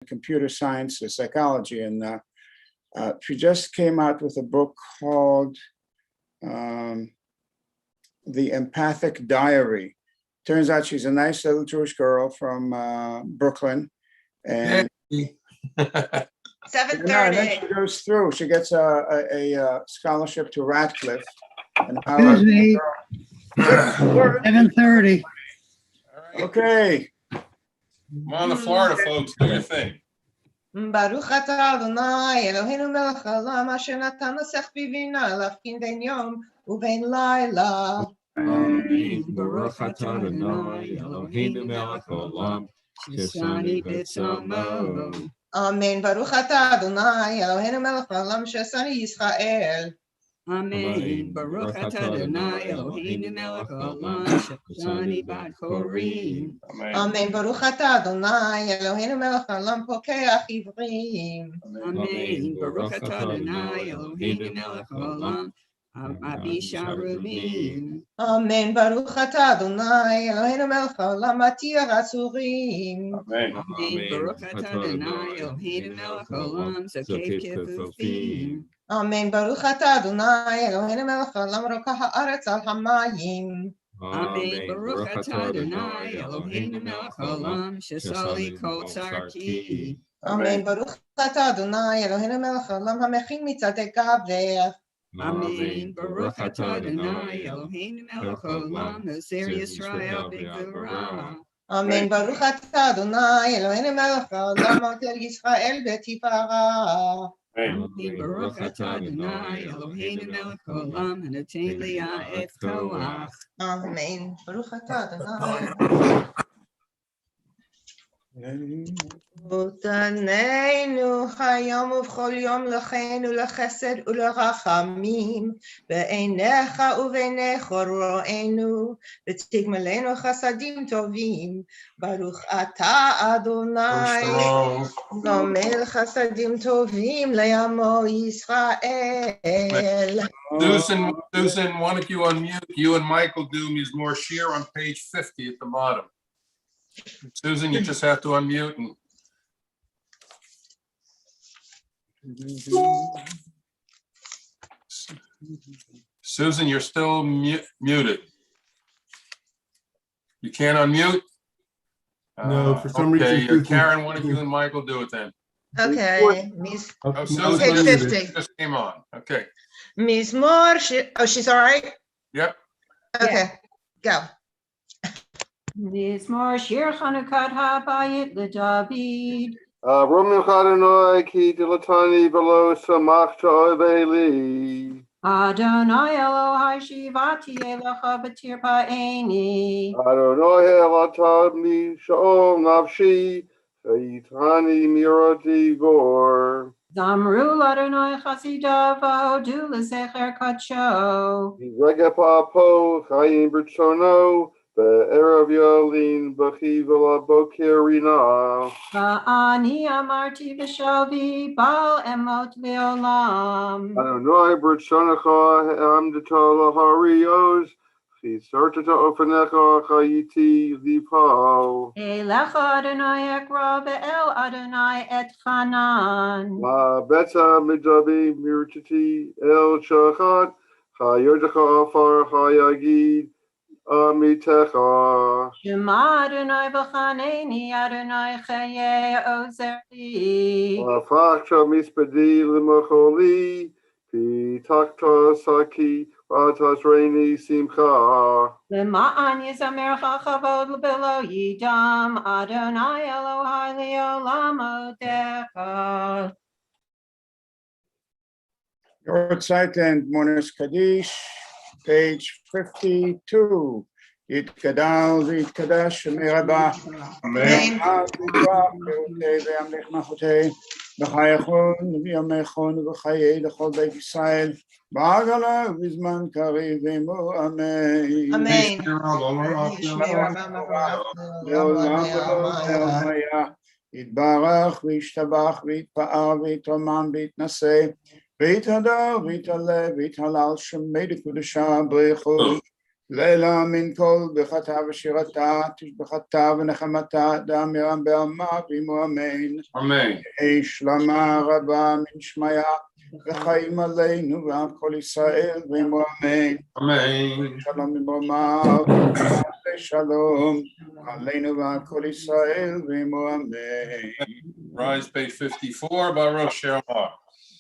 computer science and psychology, and she just came out with a book called The Empathic Diary. Turns out she's a nice little Jewish girl from Brooklyn, and 7:30. and then she goes through. She gets a scholarship to Radcliffe. And Excuse me. 7:30. Okay. Come on, the Florida folks, do your thing. Baruch atah Adonai Eloheinu melech haolam asher natan lasech bivina להבחין בין יום ובין לילה. Amen. Baruch atah Adonai Eloheinu melech haolam shesani b'tzomo. Amen. Baruch atah Adonai Eloheinu melech haolam shesani Yisrael. Amen. Baruch atah Adonai Eloheinu melech haolam shesani b'chorim. Amen. Baruch atah Adonai Eloheinu melech haolam pokeach ivrim. Amen. Baruch atah Adonai Eloheinu melech haolam abisha rubim. Amen. Baruch atah Adonai Eloheinu melech haolam matir asurim. Amen. Amen. Baruch atah Adonai Eloheinu melech haolam zokev kefufim. Amen. Baruch atah Adonai Eloheinu melech haolam rokah haaretz al hamayim. Amen. Baruch atah Adonai Eloheinu melech haolam shesali kol tzarki. Amen. Baruch atah Adonai Eloheinu melech haolam hamechin mitzadei gaver. Amen. Baruch atah Adonai Eloheinu melech haolam ozer Yisrael b'gvura. Amen. Baruch atah Adonai Eloheinu melech haolam ozer Yisrael b'tifara. Amen. Baruch atah Adonai Eloheinu melech haolam hanoten liah et koach. Amen. Baruch atah Adonai. ותננו היום ובכל יום לכנו לחסד ולרחמים בעיניך ובעיני חורנו ותגמלנו חסדים טובים. ברוך אתה אדוני גומל חסדים טובים לעמו ישראל. Susan, why don't you unmute? You and Michael do Mizmor Shir on page 50 at the bottom. Susan, you just have to unmute. Susan, you're still muted. You can't unmute? No, for some okay, reason. Karen, why don't you and Michael do it then? Okay. Oh, Susan Page 50. just came on. Okay. Mizmor Shir. Oh, she's all right? Yep. Okay, go. Mizmor Shir Chanukat HaBayit LeDavid. Roman Chadonai ki dilatani velo samachta oveli. Adonai Elohai Shivati Elecha B'tir Pa'eni. Adonai elatami sha'ol nafshi vayitani mirati vor. Zamru Adonai Chasidav V'hodu L'Zecher Kadsho. Regepa po chayim b'tzono ve'erav yalin b'chivala bokerina. Va'ani Amarti V'shovi Bal Emot Leolam. Adonai b'tzonecha hamdata laharios chisartata ofanecha chayiti lipo. Elecha Adonai Ekra Ve'el Adonai Et Chanan. La beta midabi mirtiti el shachat chayodecha afar chayagid amitecha. Shema Adonai V'chaneni Adonai Chaye Ozerli. La fakta mispedi limacholi pi takta saki vatas reini simcha. Lema'an Yizamercha Chavod L'Belo Yidam Adonai Elohai Leolam Odecha. Your site and Monas Kaddish, page 52. יתגדל ויתקדש שמי רבה, וימלך מלכותי, בחייכון ובימיכון ובחיי לכל בית ישראל, בעגלה ובזמן קריב עמו אמן. אמן. לעולם ולעולם יתברך וישתבח ויתפאר ויתרומם ויתנשא, ויתהדר ויתעלה ויתהלל שמי לקודשה ברכו. לילה מן כל ברכתה ושירתה, תשבחתה ונחמתה, דם ירם בעמה ועמו אמן. Amen. שלמה רבה מן שמיה, וחיים עלינו ועל כל ישראל ועמו אמן. Amen. שלום בברמה, ושלום עלינו ועל כל ישראל ועמו אמן. Rise, page 54, Baruch She'amar.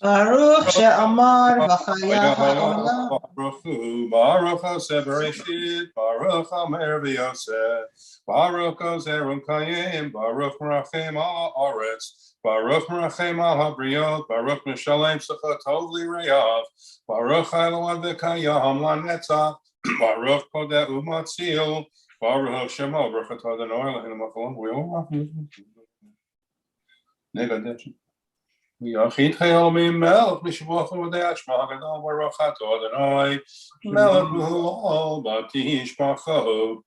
ברוך שאמר וחיה העולם. Baruch Hu, Baruch HaSeh Bereshit, Baruch HaMer V'Yosef, Baruch HaZerum Kayim, Baruch Merachem Ha'aretz, Baruch Merachem Ha'Briot, Baruch Mishalem Secha Tov L'Reyav, Baruch Elohim V'Kayam LaNetzach, Baruch Kodeh U'Matzil, Baruch Shemo, Baruch Atah Adonai Eloheinu Melech Haolam, Negadesh. Yachid Chayil Melech Mishvoch L'Odei Shema Gadol Baruch Atah Adonai Melech L'Olam Batish Bachot.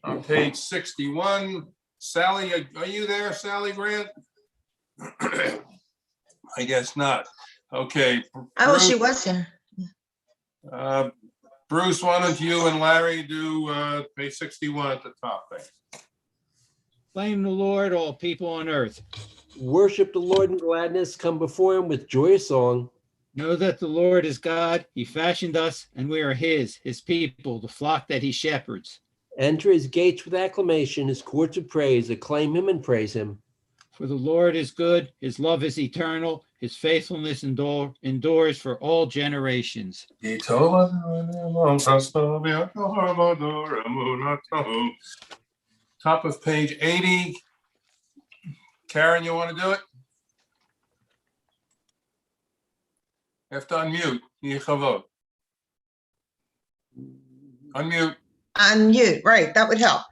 On page 61, Sally, are you there, Sally Grant? I guess not. Okay. Oh, she was here. Bruce, why don't you and Larry do page 61 at the top there? Blame the Lord, all people on earth. Worship the Lord in gladness, come before him with joyous song. Know that the Lord is God. He fashioned us, and we are his people, the flock that he shepherds. Enter his gates with acclamation, his courts with praise. Acclaim him and praise him. For the Lord is good, his love is eternal, his faithfulness endures for all generations. Top of page 80. Karen, you want to do it? You have to unmute. Yechavod. Unmute. Unmute, right, that would help.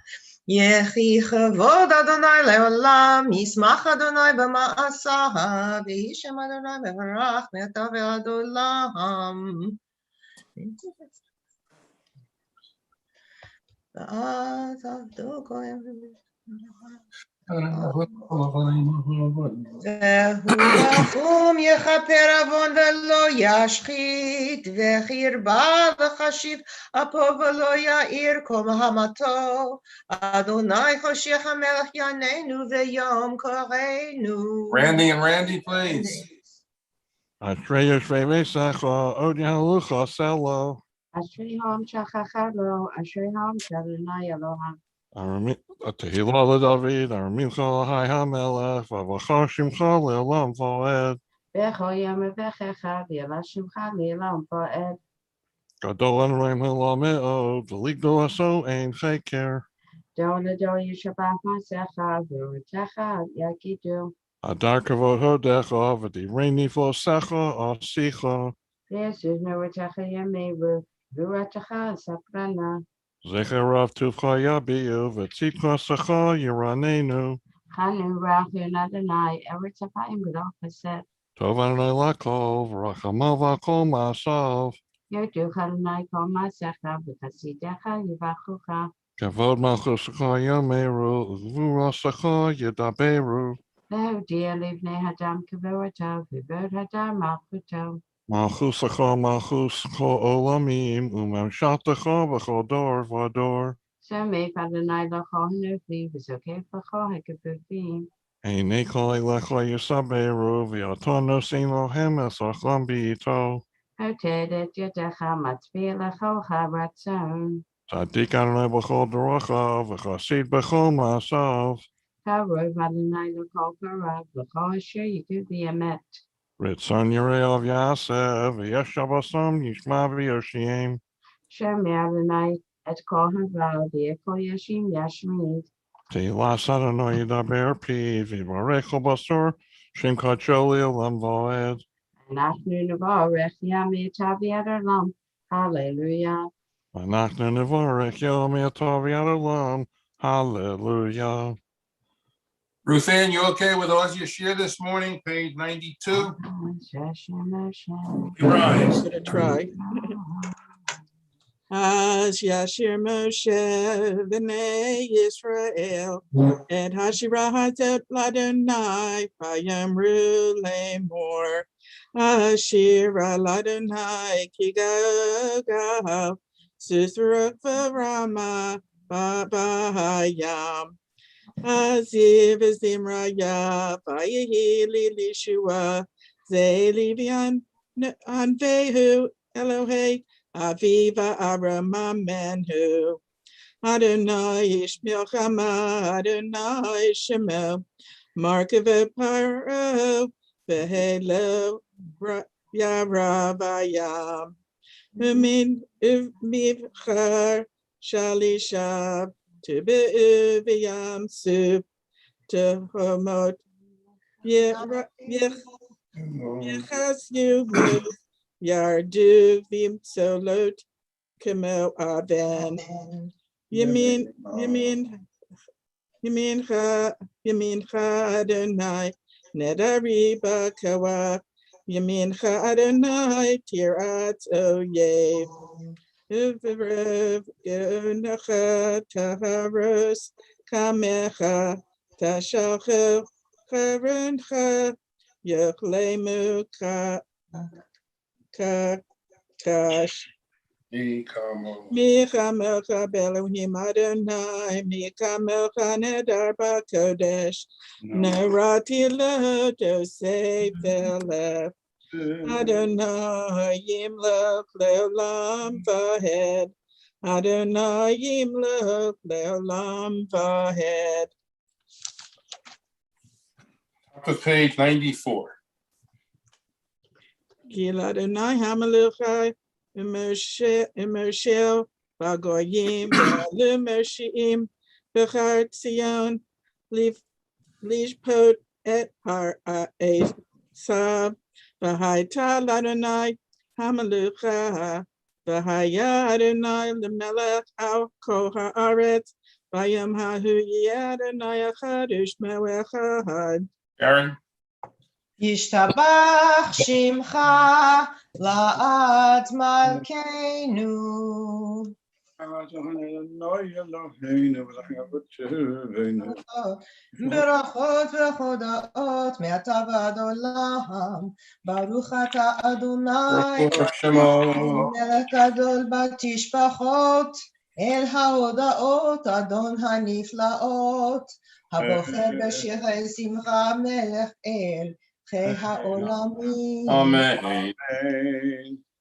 Yechi chavod Adonai le'olam, yismach Adonai b'ma'asav, v'yishem Adonai mevarach me'ata ve'ad olam. V'az avdo goyim והוא רחום יכפר עוון ולא ישחית, וכי ירבה וחשיב אפו ולא יאיר כל מהמתו. אדוני חושך המלך יעננו ויום קוראנו. Randy and Randy, please. Ashrei Yoshrei Mesacha, Od Yahalucha Selo. Ashrei Ham Shachachad Lo, Ashrei Ham Shadonai Elohim. Tehillah LeDavid, Aramincha L'Hai HaMelech, V'Avacha Shimcha Le'olam Va'ed. Bechol Yom V'Checha, V'Yela Shimcha Le'olam Va'ed. Gadol Elohim Hila Me'od, V'Ligdol Aso Ein Cheker. Dol Adol Yishabach Masecha, V'Rutecha Yakidu. Adar Kavod Hodecha, V'Divrei Nifosecha Asicha. V'Yesus Merutecha Yameru, V'Rutecha Saprana. Zecher Rav Tuvcha Yabiyu, V'Tzidcha Secha Yiranenu. Chanu Rachun Adonai, Eretzapaim Gadol Chesed. Tov Adonai Lakol, V'Rachamav V'Kol Ma'asav. Yodu Adonai Kol Masecha, V'Chasidecha Yivachucha. Kavod Malchusecha Yameru, Uvurasecha Yedaberu. V'Hodia Livnei Hadam Kavuratav, V'Vod Hadam Malchuto. Malchusecha Malchus Kol Olamim, Umamshatecha V'Chol Dor V'Ador. So make Adonai L'chol Hanufli, V'Zokef L'chol Hekabufim. Einei Kol Elecha Yisaberu, V'Aton Nosein Lohem Esachlam B'Yito. Hoted et Yodecha, Matzvi L'cholcha Ratzon. Tzadik Adonai B'Chol Dorocha, V'Chasid B'Chol Ma'asav. Karov Adonai L'chol Karav, L'chol Asher Yikud V'Yemet. Ritzon Yirei Av Yaseh, V'Yeshav Asam Yishma V'Yoshiem. Shemei Adonai et Kol Haval, V'Yekol Yashim Yashmid. Tehillas Adonai Yidaber Pi, V'Yivarech Ol Basor, Shem Kadsho Le'olam Va'ed. Anachnu Nevarech Yamei Tavi Olam. Hallelujah. V'Anachnu Nevarech Yom Yatov Yad Olam. Hallelujah. Ruth Ann, you okay with Oz Yashir this morning, page 92? You rise. Gonna try. As Yashir Moshe b'nei Yisrael, et Hashira Hatet Ladonai, Vayamru Lemor, Ashira Ladonai, Ki Gagav, Sisera Rama Bayam. Aziv Zimraya Vayahi Lishua Zelivian Anvehu Elohe Aviva Aramamenhu Adonai Ishmael Chama Adonai Shemo Markava Paro Vehelo Yaravayam Umin Uvmivchar Shalishab to Be'uviyam Sup to Homot Yechas Yuvu Yardu Vim Solot Kamo Aben Yamin Adonai Nedari Bakawa Yamin Adonai Tirat Oyev Uvrev Gunacha Taharos Kamecha Tashacho Charencha Yochlemu Kash Michamelcha Belohim Adonai Michamelcha Nedar Bakodesh Narati Lo Dosei Velef Adonai Yimloch Leolam Vahed Adonai Yimloch Leolam Vahed. Top of page 94. Gil Adonai Hamaluchai Immershel Bagoyim Lumershiim Bechar Tzion Lishpot et Har Esav V'haita Adonai Hamalucha V'haya Adonai L'melech al kol haaretz V'yam hahu Adonai echad u'shmo echad. Aaron? Yishtabach Shimcha La'at Malkeinu Berachot v'chodaot me'ata v'ad olam Baruch ata Adonai melech gadol batishpachot El haodaot Adon haniflaot Habocher b'shirei simcha melech El Chei ha'olamim Amen.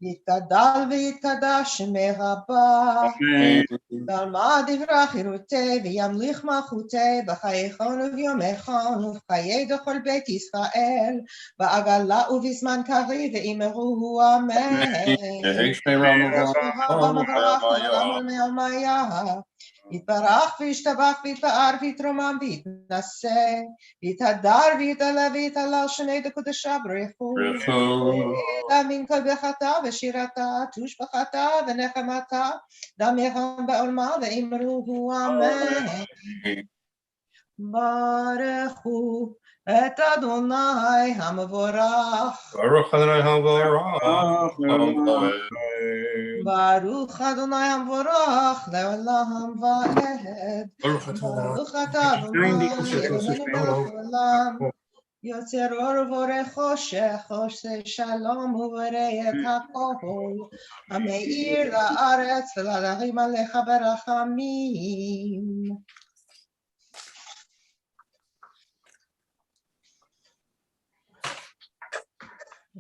יתגדל ויתקדש שמי רבה, ועלמא דברה חירותי וימליך מלכותי, בחייכון וביומכון ובחיי דכל בית ישראל, בעגלה ובזמן קריב ואמרו אמן. יתברך וישתבח ויתפאר ויתרומם ויתנשא, ויתהדר ויתעלה ויתהלל שני דקודשה ברכו. דמים כל ברכתה ושירתה, תושבחתה ונחמתה, דם יחם בעולמה ואמרו אמן. ברכו את אדוני המבורך. ברוך אדוני המבורך. ברוך אדוני המבורך לעולם ועד. ברוך אתה אדוני אלוהינו מלך העולם. יוצר אור ובורא חושך, עושה שלום ובורא את הכל, המאיר לארץ ולהרים עליך ברחמים.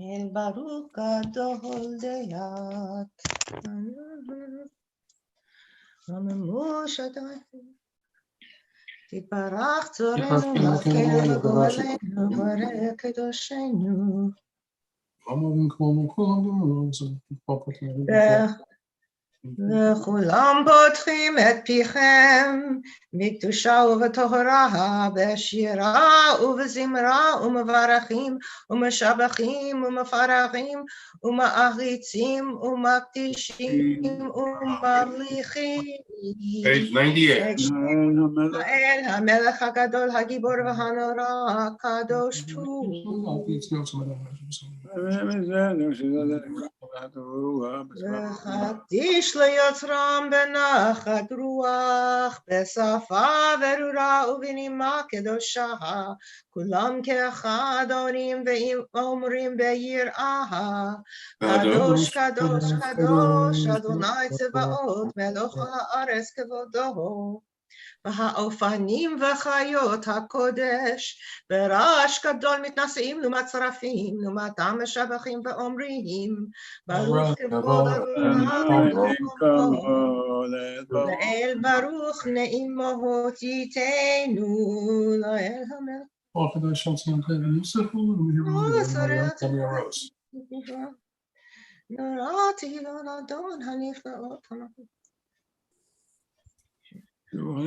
אל ברוך גדול דיית, רממוש אדוני. תתברך צורנו, מלכנו וגואלנו, בורא קדושנו. וכולם פותחים את פיכם בקדושה ובטהרה, בשירה ובזמרה, ומברכים ומשבחים ומפרחים ומעריצים ומקדישים וממליכים. Page 98. האל המלך הגדול הגיבור והנורא הקדוש הוא. וחדיש ליוצרם בנחת רוח, בשפה ברורה ובנימה קדושה, כולם כאחד עונים ואומרים ביראה, קדוש קדוש קדוש, אדוני צבאות, מלך כל הארץ כבודו. והאופנים וחיות הקודש, ברעש גדול מתנשאים לעומת צרפים, לעומתם משבחים ואומרים, ברוך כבוד אדוני במקומו, לאל ברוך נעימו תיתנו, לאל המלך. נוראתי לאדון הנפלאות.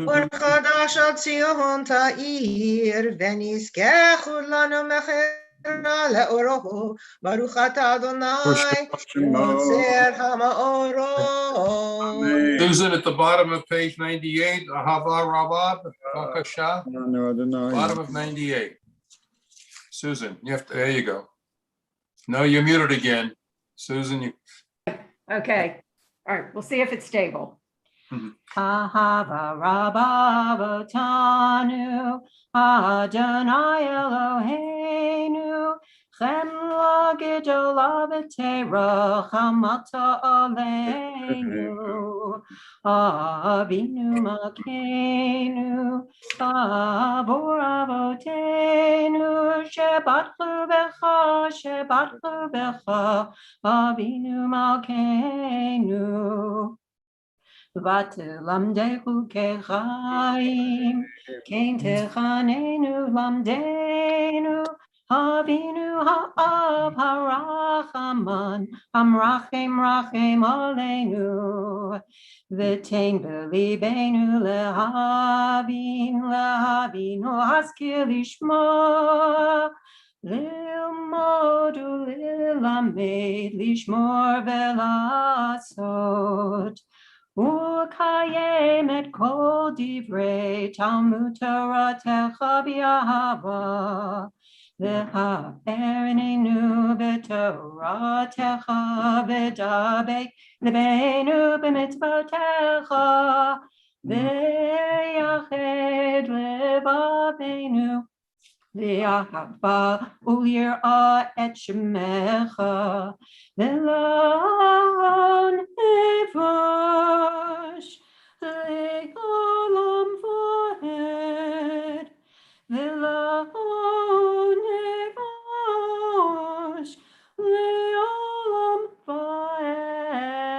אור חדש על ציון תאיר, ונזכה כולנו מחרה לאורו, ברוך אתה אדוני, יוצר המאורות. Susan, at the bottom of page 98, Ahava Rabab, Bakasha, bottom of 98. Susan, you have to, there you go. No, you're muted again. Susan, you. Okay, all right, we'll see if it's stable. Mhm. Ahava Rabba Tanu Adonai Eloheinu Chemla Gedola V'Tera Chamata Aleinu Avinu Malkeinu Avor Avotenu Shebatchu Becha Avinu Malkeinu V'telamdehu kechaim, kein techanenu lamdenu, Avinu ha'av harachaman, hamrachem rachem aleinu, v'tein b'libenu lehavinu haskil lishma, lilmod ulilamed lishmor velasot. Ukayem et kol divrei Talmud Toratecha b'ahava, v'ha'erinenu b'toratecha v'dabek lebeinu b'mitzvotecha, v'yached levaveinu v'yahava u'yirah et shemecha, v'lo nevash le'olam va'ed, v'lo nevash le'olam va'ed,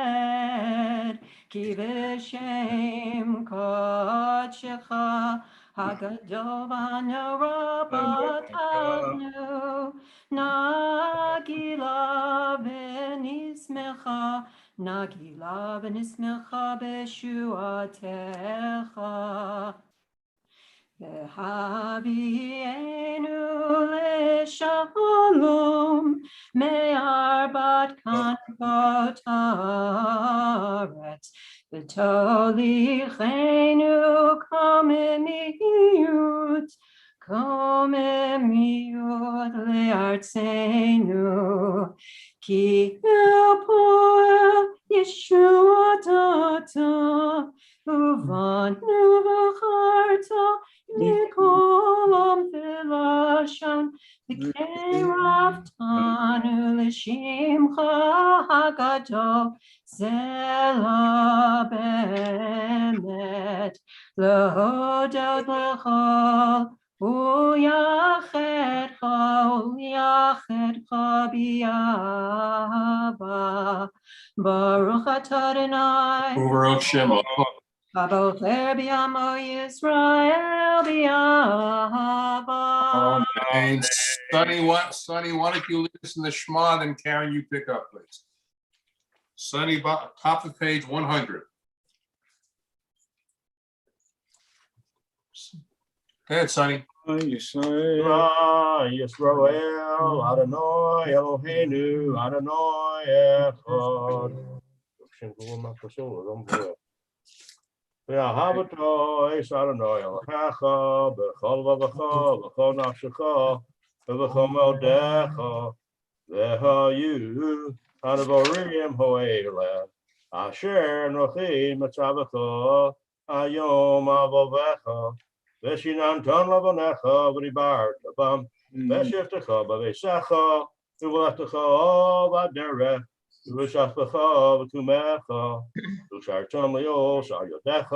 ki v'shem kodshecha Hagadol v'hanora batanu, Nagila v'nismecha b'shuatecha. V'havienu l'shalom me'arbat kanvot haaretz, v'tolichenu komemiyut le'artzenu, ki poel Yeshuatata, uvanu v'charta Nikolam v'lashon v'keraftanu l'shimcha hagadol zela bemet l'hodot l'chol u'yachedcha b'yahava Baruch atah Adonai Baruch Shema. Abocher b'yamo Yisrael b'yahava. Amen. Sonny, why don't you lead us in the Shema, and Karen, you pick up, please. Sonny, top of page 100. Go ahead, Sonny. Yisrael, Adonai Eloheinu, Adonai Echad. V'ahavata es Adonai Elohecha b'chol v'chol nafshecha v'chol me'odecha והיו הדבורים האלה אשר נוחים מצווך היום אבובך ושיננתם לבניך ודיברת בם בשבתך בביתך ובלכתך בדרך ובשכבך ובקומך ושרתם ליעוץ על ידך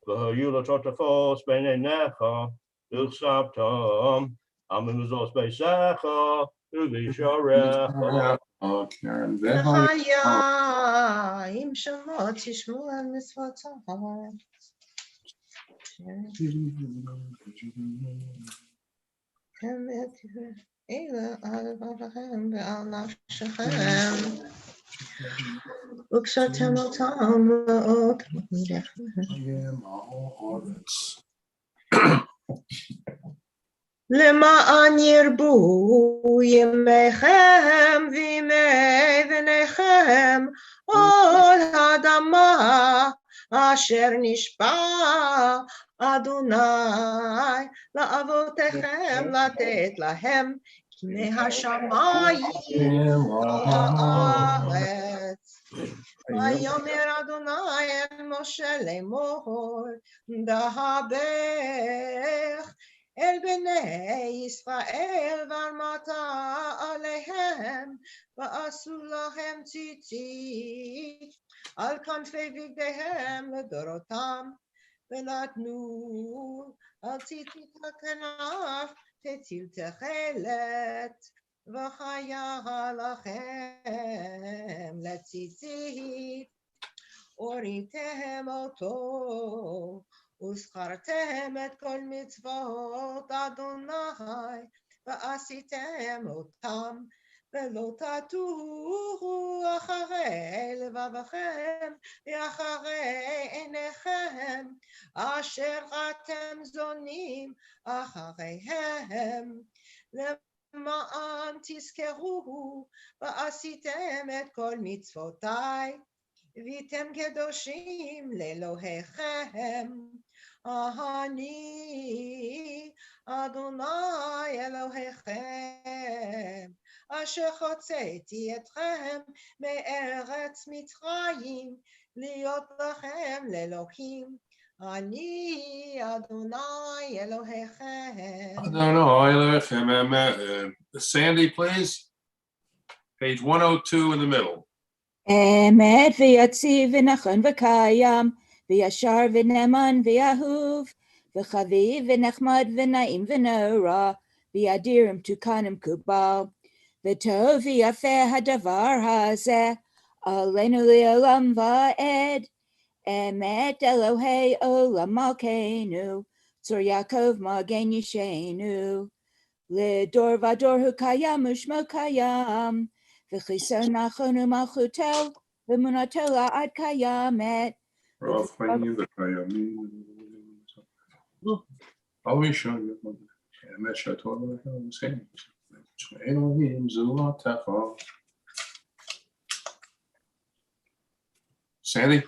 והיו לטוטפות בין עיניך וכספתם הממזוז ביתך ובשעריך לחיים שמות תשמעו על מצוותיו. אלה על לבבכם ועל נפשכם וקשרתם אותם לאות מידיכם. למען ירבו ימיכם וימי בניכם עוד האדמה אשר נשבע אדוני לאבותיכם לתת להם מהשמיים הארץ. ויאמר אדוני אל משה לאמור דבק אל בני ישראל ואמרת עליהם ועשו להם ציצית על כנפי בגדיהם לדורותם ונתנו על ציצית הכנף תציל תכלת וחיה לכם לציצית הוריתם אותו וזכרתם את כל מצוות אדוני ועשיתם אותם ולא תטורו אחרי לבבכם ואחרי עיניכם אשר אתם זונים אחריהם למען תזכרו ועשיתם את כל מצוותיי והייתם קדושים לאלוהיכם. אני אדוני אלוהיכם אשר הוצאתי אתכם מארץ מצרים להיות לכם לאלוהים. אני אדוני אלוהיכם. Sandy, please. Page 102 in the middle. אמת ויציב ונכון וקיים וישר ונאמן ואהוב וחביב ונחמד ונעים ונורא וידיר ומתוקן ומקובל וטוב ויפה הדבר הזה עלינו לעולם ועד. אמת אלוהי עולם מלכנו צור יעקב מגן ישנו לדור ודור הוא קיים ושמו קיים וחיסון נכון ומלכותו ואמונתו לעד קיימת. Sandy?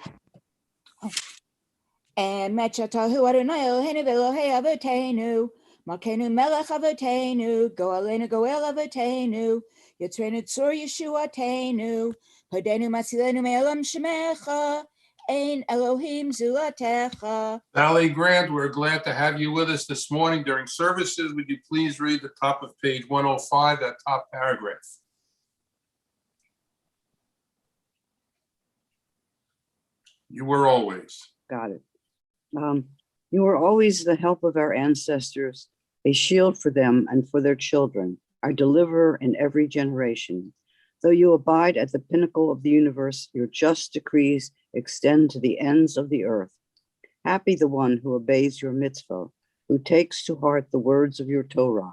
אמת שאתה הוא אדוני אלוהינו ואלוהי אבותינו מלכנו מלך אבותינו גואלנו גואל אבותינו יצרנו צור ישועתנו פדנו מצילנו מעולם שמך אין אלוהים זולתך. Sally Grant, we're glad to have you with us this morning during services. Would you please read the top of page 105, that top paragraph? You were always. Got it. You were always the help of our ancestors, a shield for them and for their children, our deliverer in every generation. Though you abide at the pinnacle of the universe, your just decrees extend to the ends of the earth. Happy the one who obeys your mitzvah, who takes to heart the words of your Torah.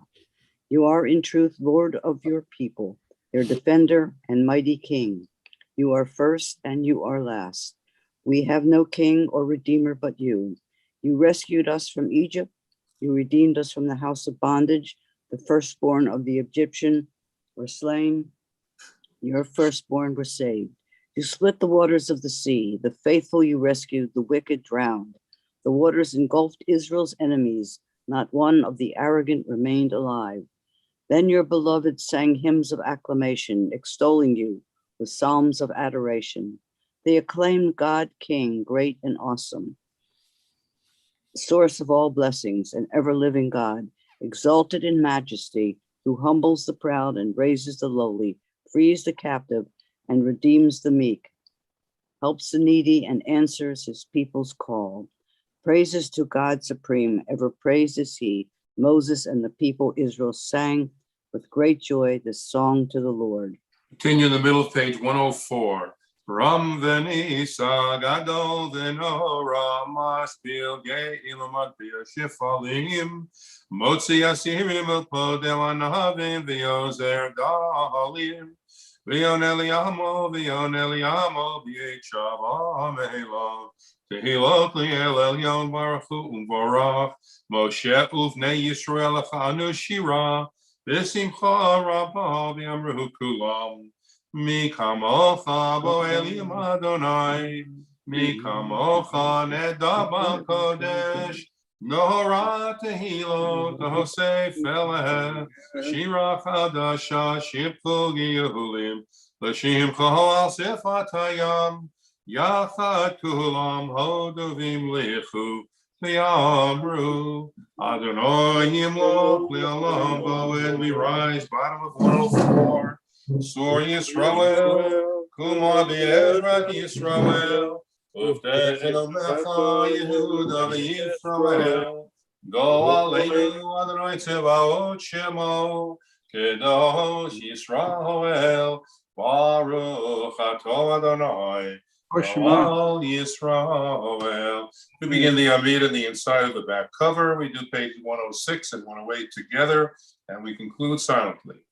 You are in truth Lord of your people, their defender and mighty king. You are first and you are last. We have no king or redeemer but you. You rescued us from Egypt. You redeemed us from the house of bondage. The firstborn of the Egyptian were slain. Your firstborn were saved. You split the waters of the sea. The faithful you rescued, the wicked drowned. The waters engulfed Israel's enemies. Not one of the arrogant remained alive. Then your beloved sang hymns of acclamation, extolling you with psalms of adoration. They acclaimed God, King, great and awesome, source of all blessings and ever-living God, exalted in majesty, who humbles the proud and raises the lowly, frees the captive and redeems the meek, helps the needy and answers his people's call. Praises to God supreme, ever praised is he. Moses and the people Israel sang with great joy this song to the Lord. Continue in the middle of page 104. Ram v'nisa gadol v'nora maspil ge'ilamad v'yashifalim motzi asirim v'podel anavim v'yozer dalim v'yon eliyamo v'yechav amelav tehilot li'el elyon baruch hu u'varach Moshe uvnei Yisrael achanu shira v'simcha rabba v'yamru kulam Mi kamocha bo elim Adonai, mi kamocha nedaba kodesh, nohora tehilo tohosef eleh, shira chadasha shipfu giulim, l'shim chol al sifat hayam, yachad kulam hodovim lichu, v'yamru, Adonai yimloch li'olam bo'ed. We rise, bottom of 104. Sur Yisrael, Kuma Be'ezrat Yisrael, Uftechin Omecha Yehuda Yisrael, Go Aleinu Adonai Tzevaot Shemo, Kedosh Yisrael, Baruch Ato Adonai, All Yisrael. We begin the Amid on the inside of the back cover. We do page 106 and 108 together, and we conclude silently.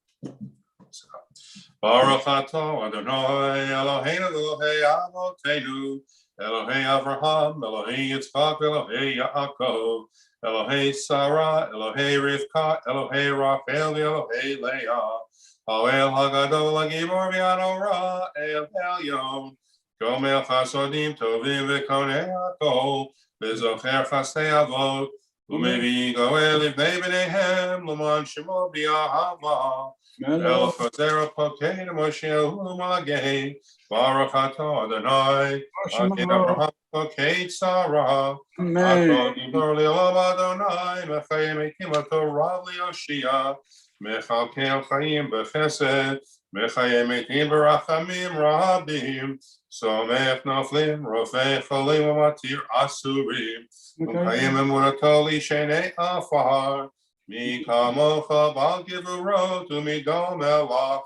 Baruch Ato Adonai Eloheinu Elohei Avotenu Elohei Avraham Elohei Yitzchak Elohei Yaakov Elohei Sarah Elohei Rivka Elohei Rachel Elohei Leah Ha'el Hagadol Hagibor V'Hanora El Elyon Gomel Chasodim Tovim V'Konei Hakol V'Zocher Chasdei Avot U'Mevi Goel Livnei B'neihem L'man Shemo B'Ahava El Chazera Pokein Moshe Umagei Baruch Ato Adonai Akin Abraham Pokeit Sarah Ato Gibor Le'olam Adonai Mechayim Ekim Ato Rav Le'Yoshia Mechalkel Chaim B'Chesed Mechayim Ekim B'Rachamim Rabim Somech Noflim Rofei Cholim Umatir Asurim Mechayim Emunato L'Shenei Afar Mi kamocha bal gevurot umidom elach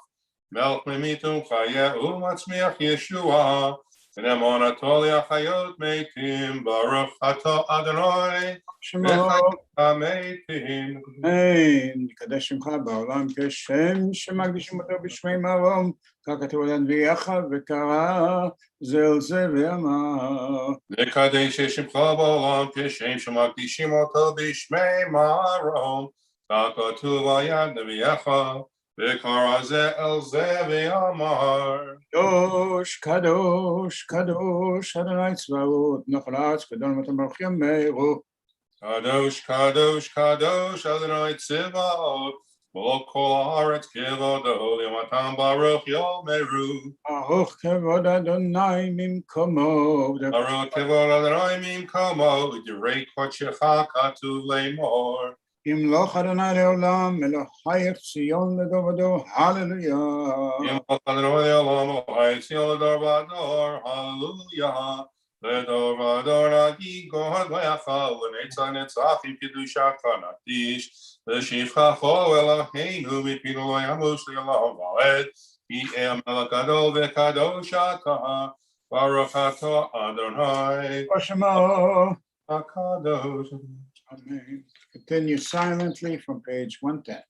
melch memitum chayeh umatzmiach Yeshua v'nemon atol yachayot meitim baruch ato Adonai v'chayot meitim. Amen. קדש שמך בעולם כשם שמקדישים אותו בשמי מרום, כך כתוב על הנביאך וקרא זה אל זה ואמר. לקדש שמך בעולם כשם שמקדישים אותו בשמי מרום, כך כתוב על יד נביאך וקרא זה אל זה ואמר. קדוש, קדוש, קדוש, אדוני צבאות, נחלץ גדול ומתברך ימירו. Kadosh, Kadosh, Kadosh, Adonai Tzevaot, Kol haaretz kevodo, Yom Baruch Yomeru. Baruch kevod Adonai mimkomo. Baruch kevod Adonai mimkomo, Yirei kodshecha katuv le'mor. ימלוך אדוני לעולם, מלוכי ציון לדור ודור, הללויה. ימלוך אדוני לעולם, מלוכי ציון לדור ודור, הללויה. לדור ודור נגיד גאון ויפה, ונצח נצח עם קדושתך נקדיש, ושבחך אלוהינו מפינו לא ימוש לעולם ועד, כי המלך גדול וקדוש אתה, ברוך אתה אדוני. ושמו הקדוש. Amen. Continue silently from page 110.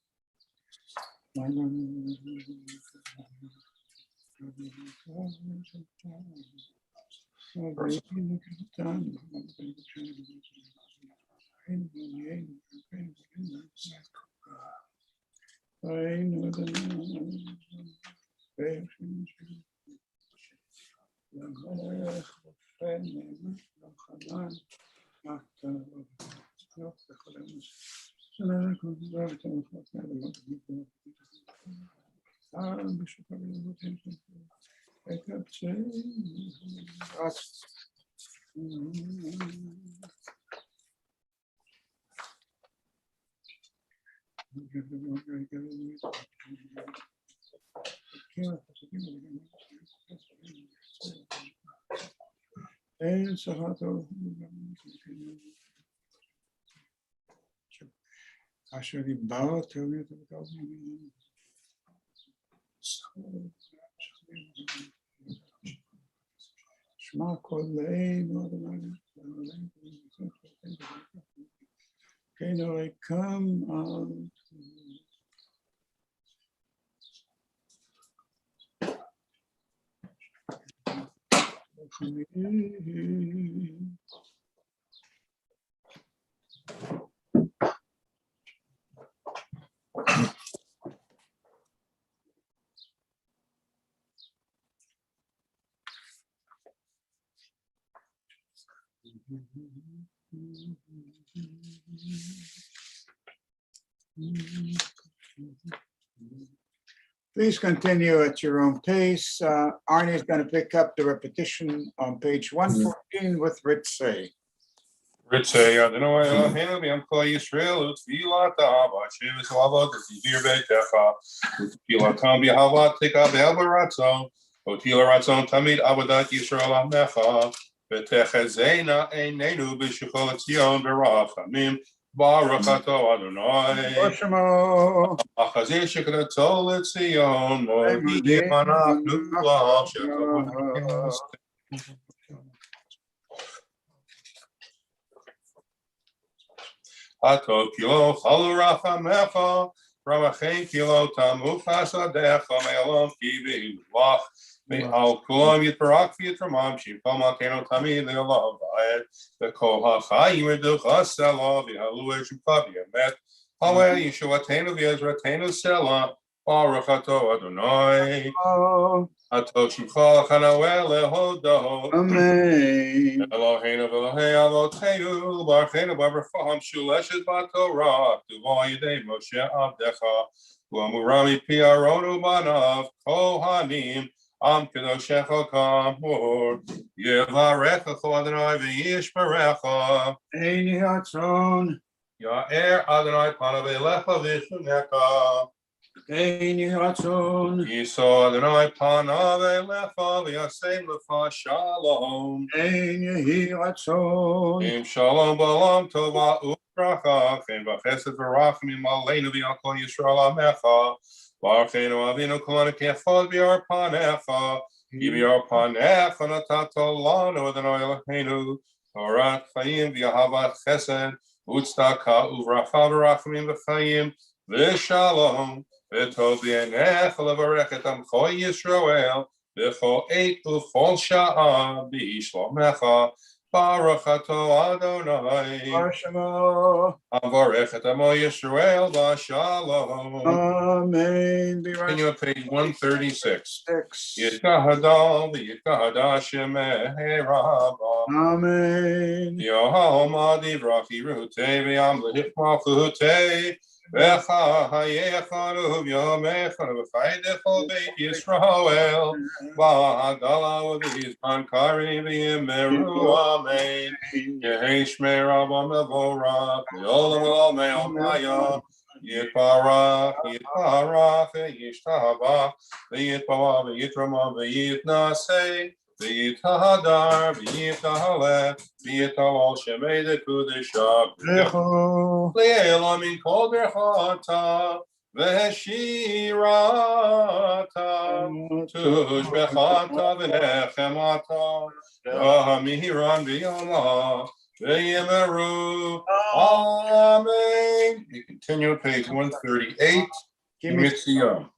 Okay, now I come out. Please continue at your own pace. Arnie is going to pick up the repetition on page 114 with Ritzay. Ritzay, Adonai Eloheinu v'yam kol Yisrael u'tfilat ha'ava shevis ha'ava t'zivir beitecha u'tfilatam b'hava tika b'helba ratzon u'tila ratzon tamid avodat Yisrael amecha v'techezena einenu b'shechol Tzion b'rachamim Baruch ato Adonai achazir shekrato l'Tzion mo'odim anachnu l'am she'kavod Ato kilo chalu rachamecha, ramachem kilo tamu chasadecha me'olam ki v'ilach me'al kulam yitbarak v'yitramam shimkom alkeno tamid le'olam v'ed v'kol ha'chayim educha sela v'halu eshukah v'yemet Haweh Yeshuatenu v'yezratenu sela Baruch ato Adonai Ato shimcha chanaweh lehodo Amen. Eloheinu v'Elohei Avotenu Baruchenu b'Avraham Shuleshes b'Torah Tuva Yidei Moshe Avdecha U'amurami pi Aaron u'banav Kohanim Am Kedoshecha Kamor Yevarechecho Adonai v'yishmerecha Ein Yatzon Ya'er Adonai panav elecha v'shunecha Ein Yatzon Yiso Adonai panav elecha v'yasem lecha shalom Ein Yehi Yatzon Im shalom b'olam tova u'bracha Chen v'chesed v'rachamim aleinu v'al kol Yisrael amecha Baruchenu avinu kol kefod b'yar panecha Ki b'yar panecha natato lanu Adonai Eloheinu Torat chayim v'ahavat chesed U'tzedakah u'vracha v'rachamim v'chayim v'shalom v'tov b'einecha levarech et amcho Yisrael v'chol eit u'chol sha'a b'shlomecha Baruch ato Adonai Barshama Avarech et amo Yisrael b'shalom. Amen. Continue on page 136. Yitkahadal v'yitkahada shemeh rabba Amen. Yoham adivrach yirutei v'yam lehikmachutei V'cha hayechanuv yomecha v'chaydecho beit Yisrael v'hagala v'yizman kari v'yimeru amen Yehi shmei rabba mevorach v'yolam v'olam me'omaya Yitbarach v'yishtabach v'yitbava v'yitrama v'yitnasei v'yithadar v'yithaleh v'yithalal shemei dekudesha Le'elam min kol berchata v'shirata tushbechata v'nechemata v'hamiran v'yama v'yimeru Amen. We continue page 138. Kimitzion.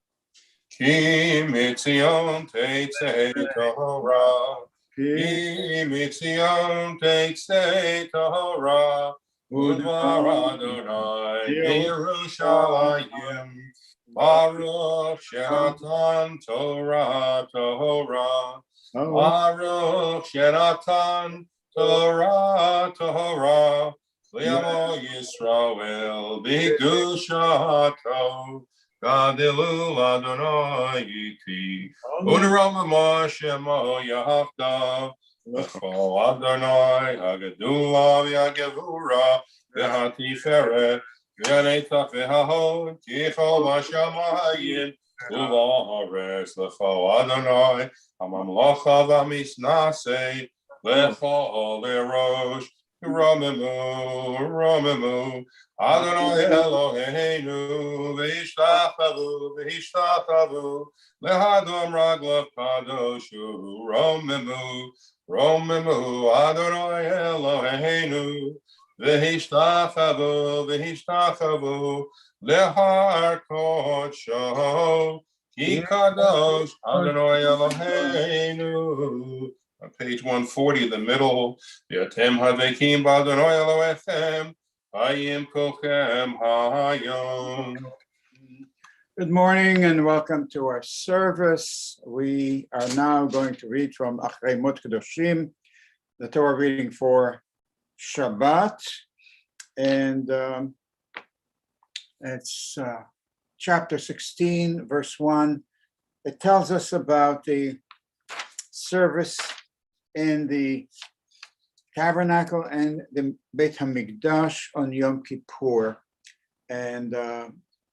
Kimitzion teitzei Torah. Kimitzion teitzei Torah. Udvar Adonai Yerushalayim Baruch Shenatan Torah Torah Baruch Shenatan Torah Torah Liamo Yisrael B'Gushato Gadilu Adonai iti. Unramama Shemo Yahaftav. L'chol Adonai Hagadula v'Hagevura v'Hatiferet v'Hanetach v'Hahod Kichol Hashamayim Uva'aretz L'chol Adonai Hamamlocha v'Misnasei L'chol Erosh Romemu Romemu Adonai Eloheinu v'Ishtachavu Lehadom Raglav Kadoshu Romemu Romemu Adonai Eloheinu v'Hishtachavu Lehar Kodsho Ki Kadosh Adonai Eloheinu. On page 140, the middle, Yatem Havekim B'Adonai Elohechem Hayim Kochem Hayom. Good morning and welcome to our service. We are now going to read from Achrei Mot Kedoshim, the Torah reading for Shabbat, and it's chapter 16, verse 1. It tells us about the service in the tabernacle and the Beit HaMikdash on Yom Kippur, and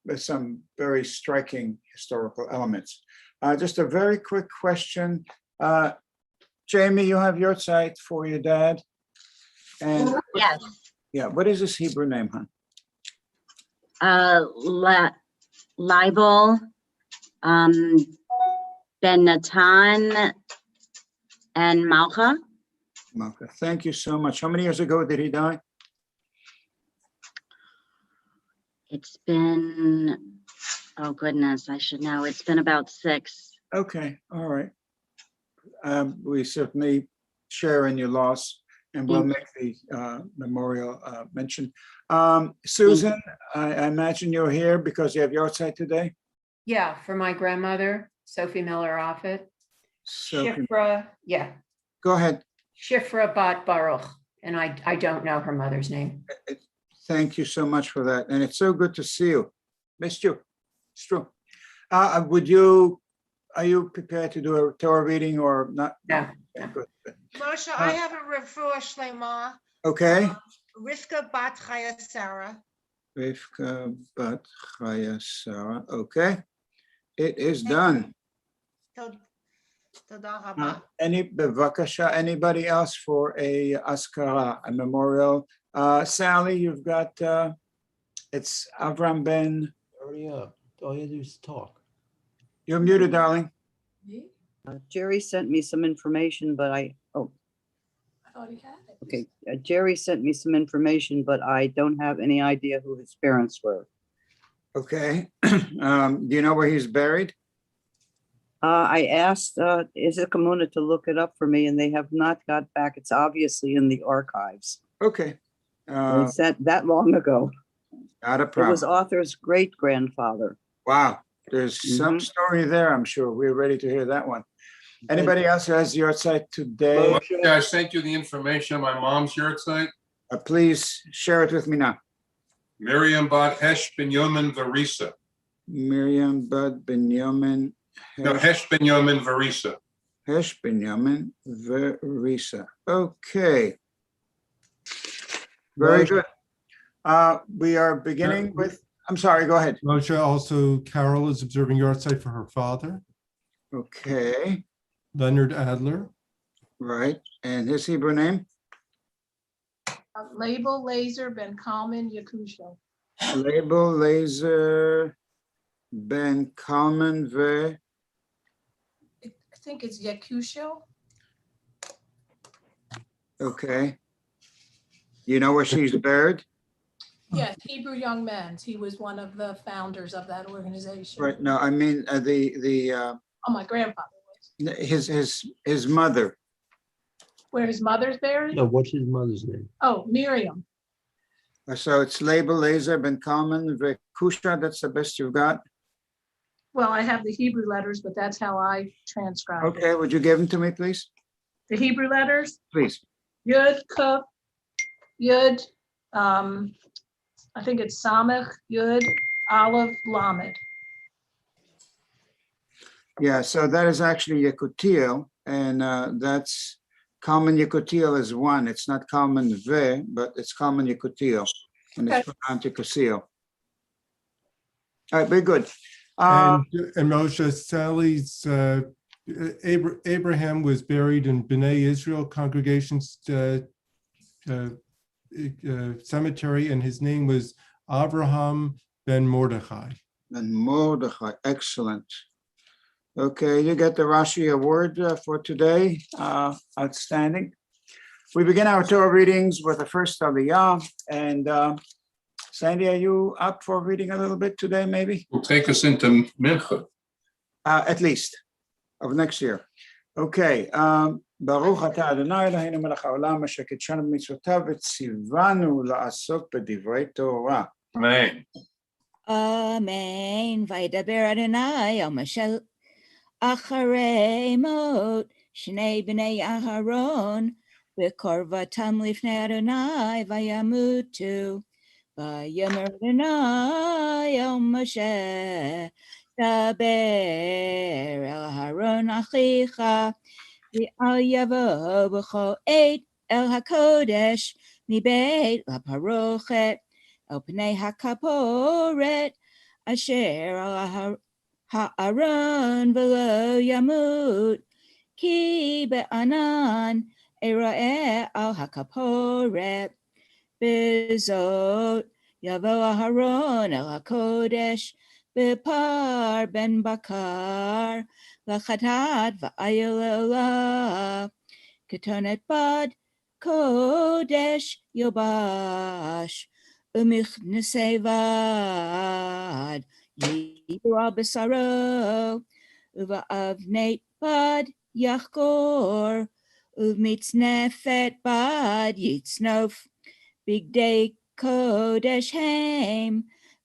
with some very striking historical elements. Just a very quick question. Jamie, you have your site for your dad? And yes. Yeah, what is his Hebrew name, hon? Libel, Ben Natan, and Malcha. Malcha. Thank you so much. How many years ago did he die? It's been, oh goodness, I should know. It's been about 6. Okay, all right. We certainly share in your loss, and we'll make the memorial mention. Susan, I imagine you're here because you have your site today? Yeah, for my grandmother, Sophie Miller Offit. Sophie. Shifra, yeah. Go ahead. Shifra Bat Baruch, and I don't know her mother's name. Thank you so much for that. And it's so good to see you. Missed you. It's true. Are you prepared to do a Torah reading or not? No. Good. Moshe, I have a refuah shlema. Okay. Rivka bat Chaya Sarah. Rivka bat Chaya Sarah. Okay. It is done. Anybody else for a askara, a memorial? Sally, you've got, it's Avram Ben. Hurry up. All you do is talk. You're muted, darling. Jerry sent me some information, but I thought he had it. Okay, Jerry sent me some information, but I don't have any idea who his parents were. Okay. Do you know where he's buried? I asked Chizuk Amuno to look it up for me, and they have not got back. It's obviously in the archives. Okay. It's that long ago. Not a problem. It was Arthur's great-grandfather. Wow. There's some story there, I'm sure. We're ready to hear that one. Anybody else who has your site today? I sent you the information on my mom's yard site. Please share it with me now. Miriam Bat Hesh Binyamin Varisa. Miriam Bat Binyamin. No, Hesh Binyamin Varisa. Hesh Binyamin Varisa. Okay. Very good. We are beginning with, I'm sorry, go ahead. Moshe, also Carol is observing yard site for her father. Okay. Leonard Adler. Right. And his Hebrew name? Label Laser Ben Kalman Yakusho. Label Laser Ben Kalman Ve. I think it's Yakusho. Okay. You know where she's buried? Yes, Hebrew Young Men's. He was one of the founders of that organization. Right. No, I mean Oh, my grandfather was. his mother. Where his mother's buried? No, what's his mother's name? Oh, Miriam. So it's Label Laser Ben Kalman Ve Kusha. That's the best you've got. Well, I have the Hebrew letters, but that's how I transcribed it. Okay. Would you give them to me, please? The Hebrew letters? Please. Yud, Kuf, Yud, I think it's Samech, Yud, Aleph, Lamed. Yeah, so that is actually Yekutiel, and that's common Yekutiel is one. It's not common Ve, but it's common Yekutiel, and it's pronounced Yekusiel. All right, very good. And Moshe, Sally's, Abraham was buried in B'nai Israel Congregation's cemetery, and his name was Abraham ben Mordechai. And Mordechai, excellent. Okay, you get the Rashi award for today. Outstanding. We begin our Torah readings with the first Aliyah. And Sandy, are you up for reading a little bit today, maybe? Will take us into Mincha. At least, of next year. Okay. Baruch atah Adonai Eloheinu melech haolam asher קידשנו במצוותיו וציוונו לעסוק בדברי תורה. Amen. Amen. וידבר אדוני אל משה אחרי מות שני בני אהרון בקרבתם לפני אדוני וימותו. ויאמר אדוני אל משה דבר אל אהרון אחיך ואל יבוא בכל עת אל הקודש מבית לפרוכת אל פני הכפורת אשר על הארון ולא ימות כי בענן אראה על הכפורת בזאת יבוא אהרון אל הקודש בפר בן בקר לחטאת ואילה כתונת בד קודש ילבש ומכנסי בד יהיו על בשרו ובאבני בד יחקור ובמצנפת בד יצנוף בגדי קודש הם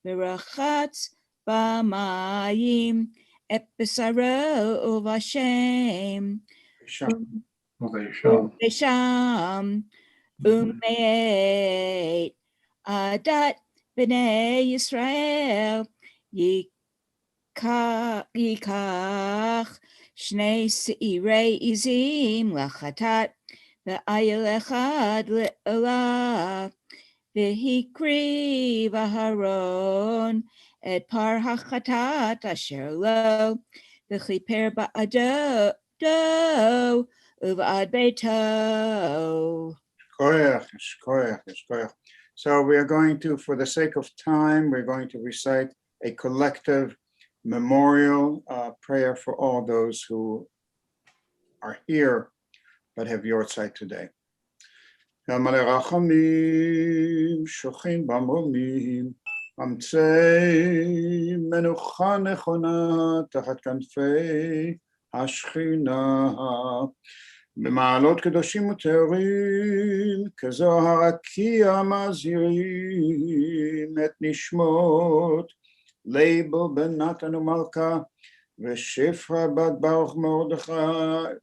ורחץ במים את בשרו ובשם ובשם ומאת עדת בני ישראל ייקח שני שעירי עזים לחטאת ועיל אחד לעולה והקריב אהרון את פר החטאת אשר לו וכיפר בעדו ובעד ביתו. So we are going to, for the sake of time, we're going to recite a collective memorial prayer for all those who are here but have your side today. מלא רחמים, שוכין במרומים, אמצי מנוחה נכונה תחת כנפי השכינה. במעלות קדושים וטהורים, כזוהר הרקיע מזהירים את נשמות לייבל בן נתן ומלכה, ושפרה בת ברוך מרדכי,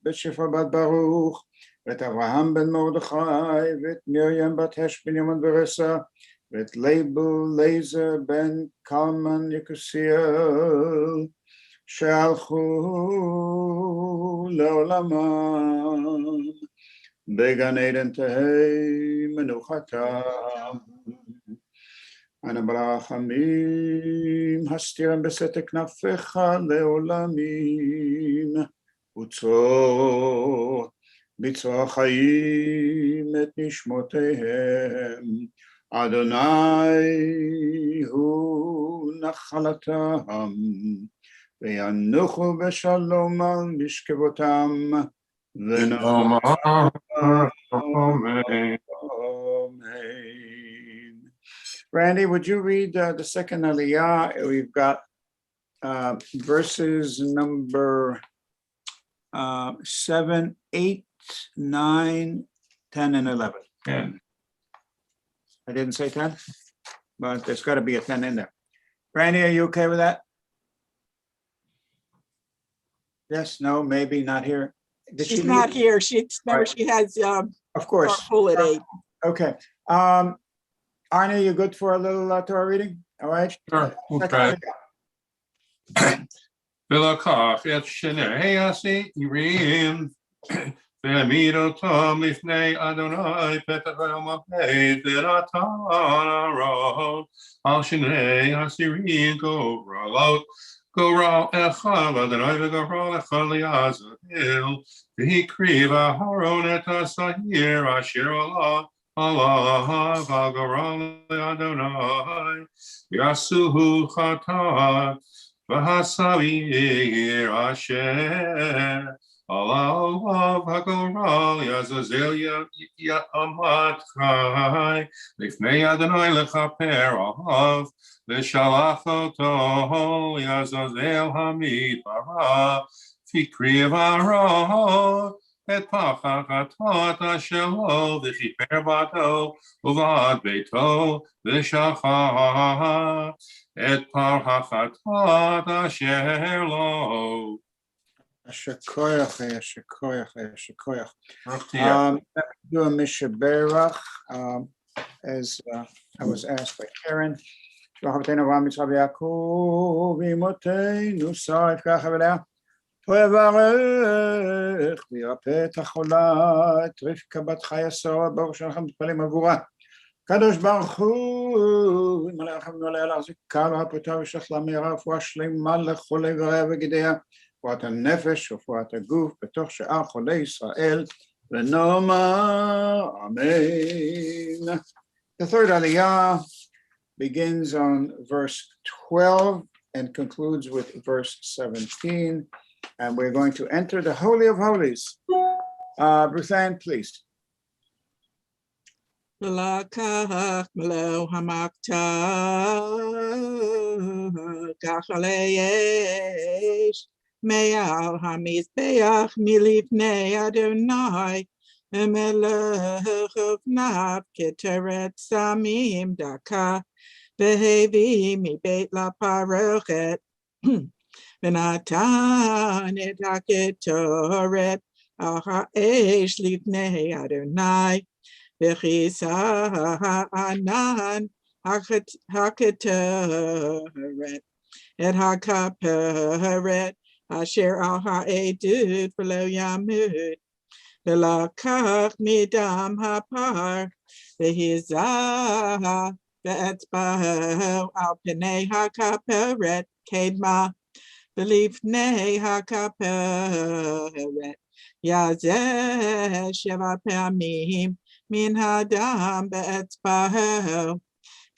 ושפרה בת ברוך, ואת אברהם בן מרדכי, ואת מרים בת הש בן ימון ורסה, ואת לייבל לייזר בן קלמן יקוסיאל, שהלכו לעולמם, בגן עדן תהי מנוחתם. אנא ברחמים, הסתירם בסתר כנפיך לעולמים, וצרור בצרור החיים את נשמותיהם. אדוני הוא נחלתם, וינוחו בשלום על משכבותם, ונאמר אמן. Randy, would you read the second Aliyah? We've got verses number 7, 8, 9, 10, and 11. 10. I didn't say 10, but there's got to be a 10 in there. Randy, are you okay with that? Yes, no, maybe not here. Did She's she not leave? here. She Right. she has Of course. full at 8. Okay. Arnie, you good for a little Torah reading? All right. Sure, we'll Second try. Aliyah. ולקח את שני השעירים והעמיד אותם לפני אדוני פתח המפת ונתן ארון על שני הסירים גורל אחד אדוני וגורל אחד לעזאזל והקריב אהרון את השעיר אשר עליו על גורל לאדוני יעשו חטאת והשעיר אשר עליו הגורל יעזאזל יעמד חי לפני אדוני לכפר עליו ושלח אותו לעזאזל המדברה והקריב אהרון את פח החטאת שלו וכיפר בעדו ובעד ביתו ושחט את פח החטאת אשר לו. Shekoyach. Do a Mishaberach, as I was asked by Karen. Shlochavatenu Avraham Yitzchak Yaakov Imotenu Sarah Kach Aveda Vevarech V'yirapeh et החולה את רבקה בת חיה שרה ברוך שאנחנו מתפללים עבורה. קדוש ברוך הוא ימלא רחמים עליה להחזיקה והפותה ושכלה מהרה רפואה שלמה לחולי ורעיה וגידיה רפואת הנפש ורפואת הגוף בתוך שאר חולי ישראל ונאמר אמן. The third Aliyah begins on verse 12 and concludes with verse 17, and we're going to enter the Holy of Holies. Ruthann, please. Melakach melo hamakta gachaleyesh me'al hamizbeach milifnei Adonai melech ofnav keteret samim daka behevi mibeit la parochet v'natan et haketoret al ha'esh lifnei Adonai v'chisa ha'anan haketoret et hakaperet asher al ha'edut v'lo yamut v'lakach midam hapar v'hizah v'etzbaho al pnei hakaperet kedma v'lifnei hakaperet yazeh sheva pamim min hadam be'etzbaho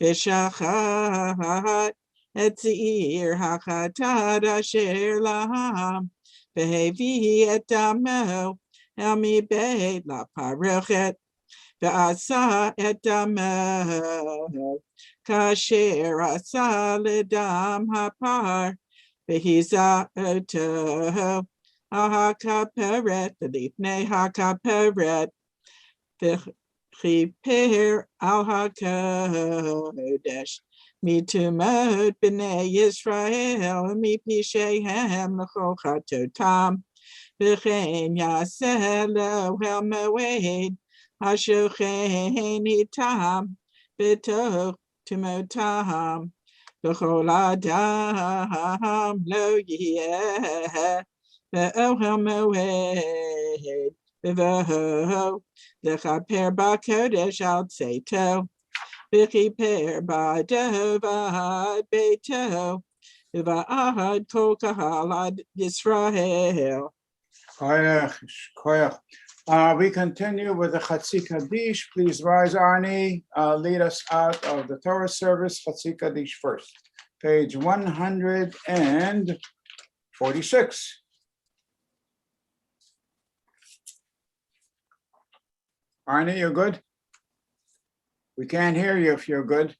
v'shachat et zir hachatat asher laham v'hevi et damo el mibeit la parochet v'asa et damo kasher asa ledam hapar v'hiza oto al hakaperet v'lifnei hakaperet v'chiper al hakodesh mitumot b'nei Yisrael mipisheihem l'chol chatotam v'chein yaseh lohel moed hashochein itam b'toch tumotam v'chol adam lo yeh v'ohel moed v'voho l'chaper b'kodesh al tzeito v'chiper b'ado v'ad beito v'ad kol kahal ad Yisrael. Koyach. We continue with the Chatzi Kaddish. Please rise, Arnie. Lead us out of the Torah service. Chatzi Kaddish first. Page 146. Arnie, you're good? We can't hear you if you're good.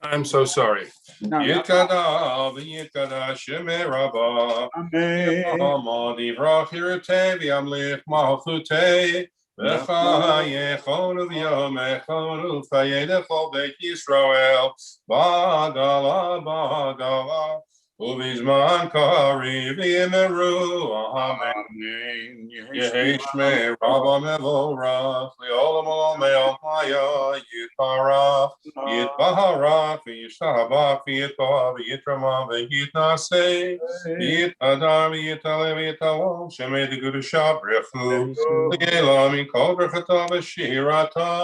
I'm so sorry. No, Yitkada v'yitkada shemei rabba. Amen. Yamad yivrach hirutei v'yamlich malchutei. V'chayechonu v'yomechonu v'yedechol beit Yisrael. Ba'agala, ba'agala. ובזמן קריב יאמרו אמן. יהי שמי רבא מבורך, לעולם עולמי עלמיה יתברך, יתברך וישתבח ויתברך ויתרומם ויתנשא, ויתהדר ויתעלה ויתעלום, שמי דקדושה ברכו, לעילה מכל ברכתה ושירתה.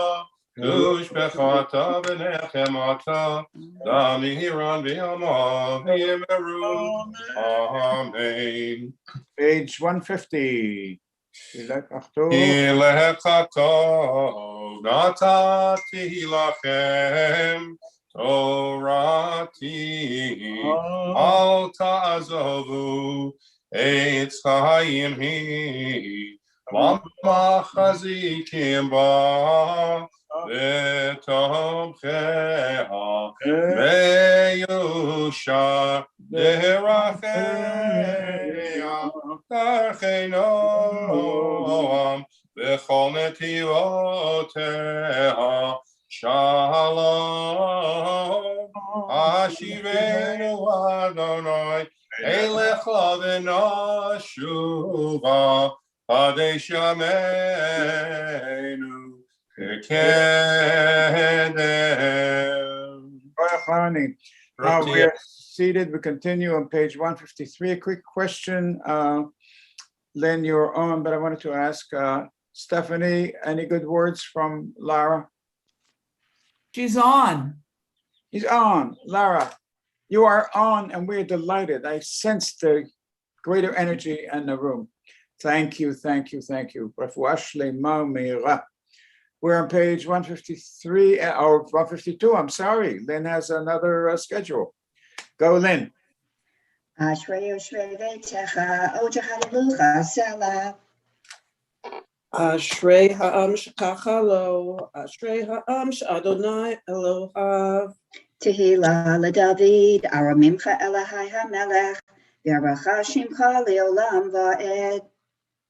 קדוש בחרתה ונחמתה, דמירן ויאמר ויאמרו, Amen. Page 150. כי לכתוב נתתי לכם תורתי, אל תעזבו עץ חיים היא, ומחזיקים בה ותומכיה מיושר דרכיה, דרכי נועם בכל נתיבותיה שלום. השיבנו אדוני אליך ונשובה קדש ימינו We are seated. We continue on page 153. A quick question, Lynn, you're on, but I wanted to ask Stephanie, any good words from Lara? She's on. He's on. Lara, you are on, and we're delighted. I sense the greater energy in the room. Thank you, thank you, thank you. We're on page 153, or 152, I'm sorry. Lynn has another schedule. Go, Lynn. Ashrei veitecha, oja halelucha sela. Ashrei ha'am shekachalo, Ashrei ha'am she'Adonai Elohav. Tehillah leDavid, aramimcha Elahai hamelech, v'yaracha shimcha leolam va'ed.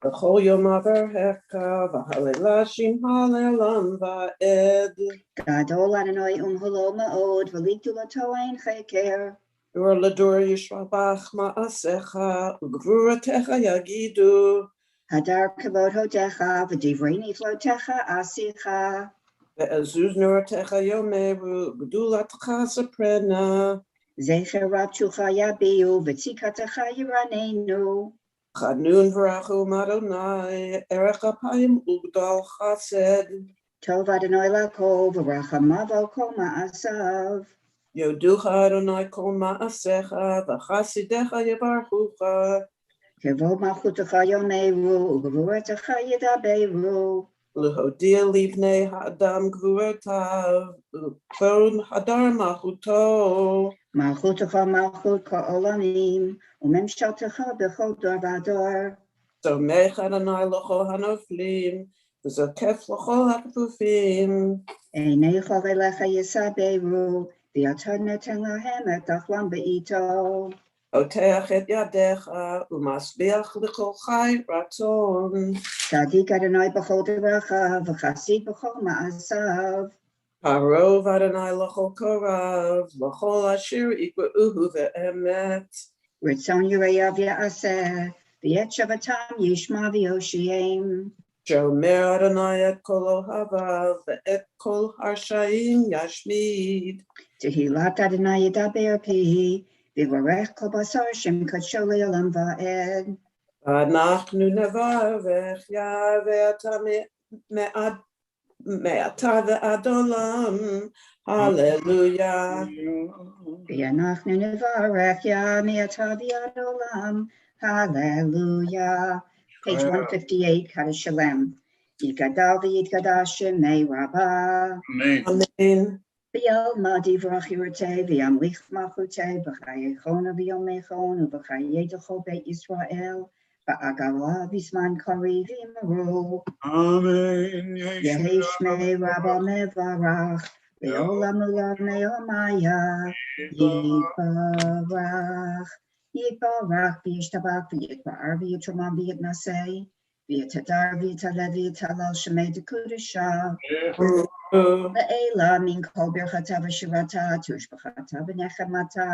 B'chol yom avarhecha, v'halela shimcha leolam va'ed. Gadol Adonai umhulo ma'od, v'ligdu lato ein cheker. Dur l'dur yishvabach ma'asecha, u'gvuratecha yagidu. Hadar kavod hodecha, v'divrei niflotecha asicha. Ve'ezuz nuretecha yomeru, gdulatcha saprena. Zecher rabchucha yabiu, v'tzikatecha yiranenu. Chanun v'rachum Adonai, erech apayim ugdal chased. Tov Adonai lakol, v'rachamav kol ma'asav. Yoducha Adonai kol ma'asecha, v'chasidecha yevarchucha. Kevod malchutecha yomeru, u'gevuretecha yedaberu. L'hodia livnei ha'adam gvuratav, u'kvod hadar malchuto. Malchutecha malchut ka'olamim, u'memshaltecha b'chol dor v'ador. Somech Adonai l'chol hanoflim, v'zokef l'chol ha'kfufim. Einecha elecha yisaberu, v'atar neten lahem et achlam be'ito. Oteach et yadecha, u'masbiach l'chol chai ratzon. Tzadik Adonai b'chol derachav, v'chasid b'chol ma'asav. Parov Adonai l'chol korav, l'chol asher ikwa'uhu ve'emet. Ritzon yireyav ya'aseh, v'yet shavatam yishma v'yoshiem. Shomer Adonai et kol ohavav, ve'et kol harshaim yashmid. Tehillat Adonai yedaber pihi, v'varech kol basar shem kadsho le'olam va'ed. Anachnu nevarech Yah ve'ata me'ata ve'ad olam. Hallelujah. V'anachnu nevarech Yah me'ata ve'ad olam. Hallelujah. Page 158, Kaddish Shalem. Yitgadal v'yitgadash shemei Rabbah. Amen. V'yalma divrach yirteh v'yamlich malchuteh v'chayechona v'yomechon v'chayedecho beit Yisrael v'agala v'zman kari v'yimaru. Amen. Yehi shmei Rabbah mevarach v'olam u'lamei omaya yibarach. Yibarach v'yishtabach v'yitbar v'yitromam v'yitnaseh v'yitadar v'yitaleh v'yitalal shemei dekudesha. Le'ela min kol birchata v'shirata tushbachata v'nechemata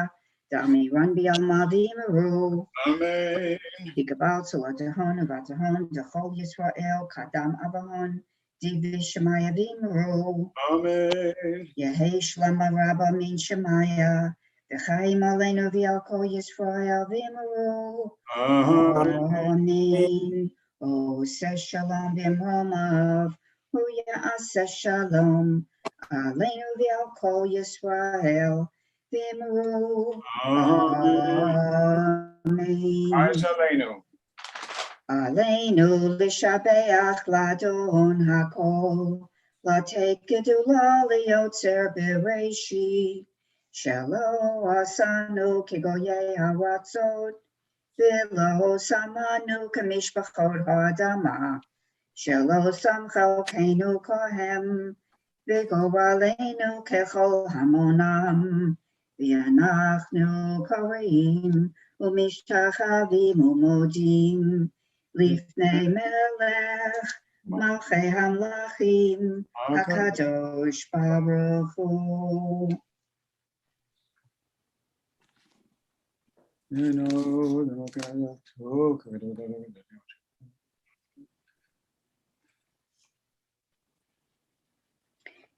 Dami run bi alma v'yimeru. Amen. Dikabal tzolotahon uvatahon dechol Yisrael kadam avahon divi shemaya v'yimeru. Amen. Yehi shlama rabba min shemaya v'chaim aleinu v'al kol Yisrael v'yimeru. Amen. O say shalom b'mromav hu ya'aseh shalom aleinu v'al kol Yisrael v'yimeru. Amen. Aleinu. Aleinu l'shabeach ladon hakol, latekedu liotzer bereishit, shelo asanu kigoye haratzot, v'lo samanu kamishpachot ha'adama, shelo samchalkeinu kohem, v'goraleinu kechol hamonam, v'anachnu koreim, umishtachavim umodim, Lifnei melech, malchei hamlachim, hakadosh baruch hu.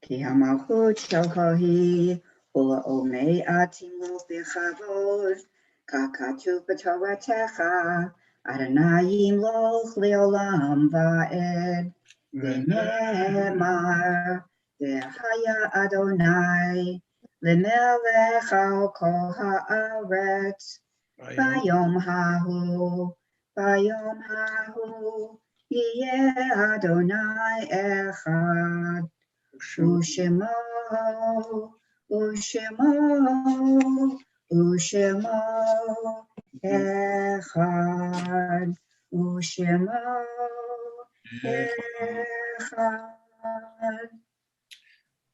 Ki hamalchut shel kohi, ula omei atim lo b'chavod, kakatu b'toratecha, Adonai yimloch leolam va'ed, v'nemar, v'haya Adonai, l'melech al kol haaretz, bayom hahu, yeh Adonai echad, u'shemo, echad, u'shemo echad.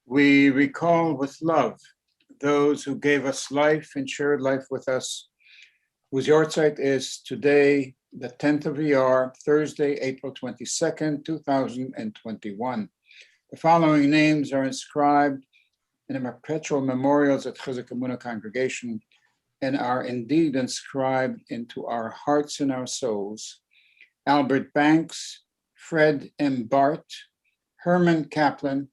We recall with love those who gave us life and shared life with us, whose yahrzeit is today, the 10th of Iyar, Thursday, April 22nd, 2021. The following names are inscribed in the perpetual memorials at Chizuk Amuno Congregation and are indeed inscribed into our hearts and our souls. Albert Banks, Fred M. Bart, Herman Kaplan,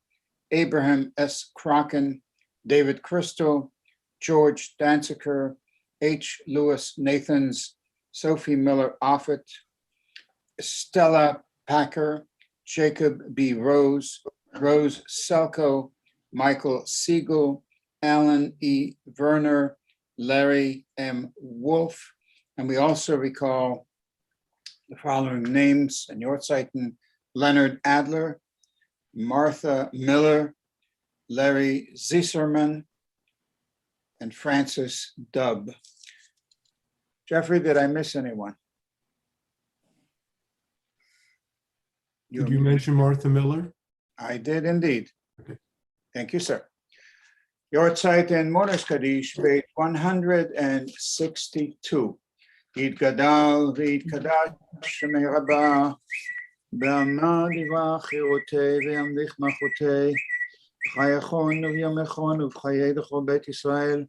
Abraham S. Crocken, David Crystal, George Danziker, H. Lewis Nathans, Sophie Miller Offit, Stella Packer, Jacob B. Rose, Rose Selko, Michael Siegel, Alan E. Werner, Larry M. Wolf, and we also recall the following names and Yorzeiten: Leonard Adler, Martha Miller, Larry Zisserman, and Francis Dubb. Jeffrey, did I miss anyone? Did you mention Martha Miller? I did indeed. Okay. Thank you, sir. Yortzeit in Monos Kaddish, page 162. Yid Gadal, Vid Kadash, Shemei Rabbah, Be'amna Diva Chirotei, Ve'amlich Machotei, Chayachon, U'yamechon, U'chayei D'chol Beit Yisrael,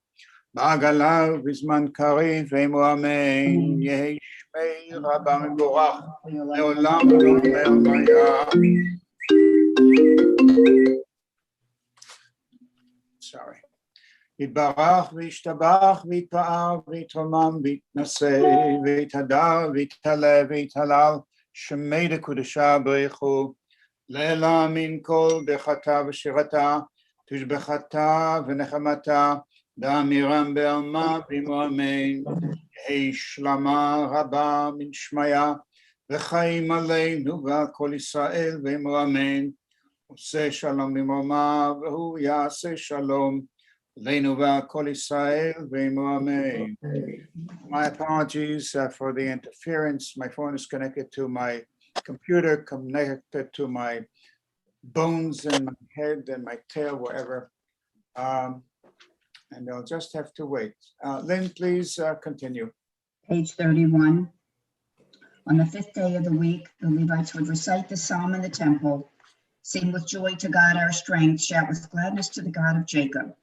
Ba'agala, V'zman Kariv, Ve'emu Amen, Yehi Shmei Rabbah Mevorach, Le'olam Tomer Maya. Sorry. יתברך וישתבח ויתפאר ויתרומם ויתנשא ויתהדר ויתעלה ויתהלל שמי דקודשה בריחו לעילא מן כל דחתה ושירתה תשבחתה ונחמתה דאמירם בעלמה בימו אמן יהי שלמה רבה מן שמיה וחיים עלינו ועל כל ישראל ואמרו אמן עושה שלום במרומיו והוא יעשה שלום Leinu v'kol Yisrael v'emu amen. My apologies for the interference. My phone is connected to my computer, connected to my bones and my head and my tail, wherever. And they'll just have to wait. Lynn, please continue. Page 31. On the fifth day of the week, the Levites would recite the psalm in the temple, sing with joy to God our strength, shout with gladness to the God of Jacob.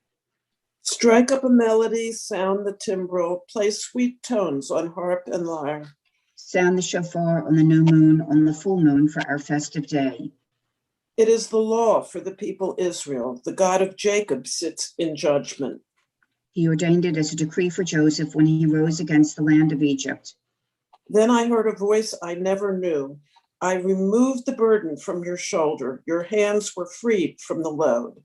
Strike up a melody, sound the timbrel, play sweet tones on harp and lyre. Sound the shofar on the new moon, on the full moon for our festive day. It is the law for the people Israel. The God of Jacob sits in judgment. He ordained it as a decree for Joseph when he rose against the land of Egypt. Then I heard a voice I never knew. I removed the burden from your shoulder. Your hands were freed from the load.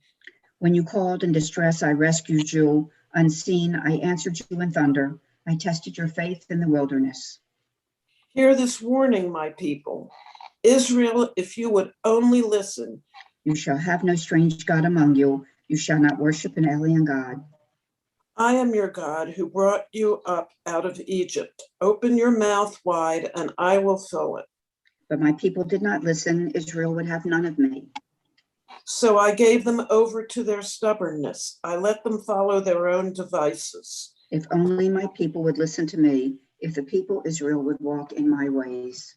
When you called in distress, I rescued you. Unseen, I answered you in thunder. I tested your faith in the wilderness. Hear this warning, my people. Israel, if you would only listen. You shall have no strange God among you. You shall not worship an alien God. I am your God who brought you up out of Egypt. Open your mouth wide and I will fill it. But my people did not listen. Israel would have none of me. So I gave them over to their stubbornness. I let them follow their own devices. If only my people would listen to me, if the people Israel would walk in my ways.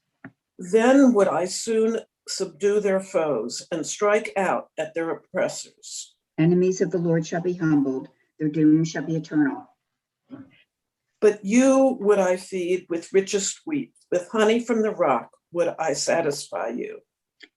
Then would I soon subdue their foes and strike out at their oppressors. Enemies of the Lord shall be humbled, their doom shall be eternal. But you would I feed with richest wheat, with honey from the rock would I satisfy you.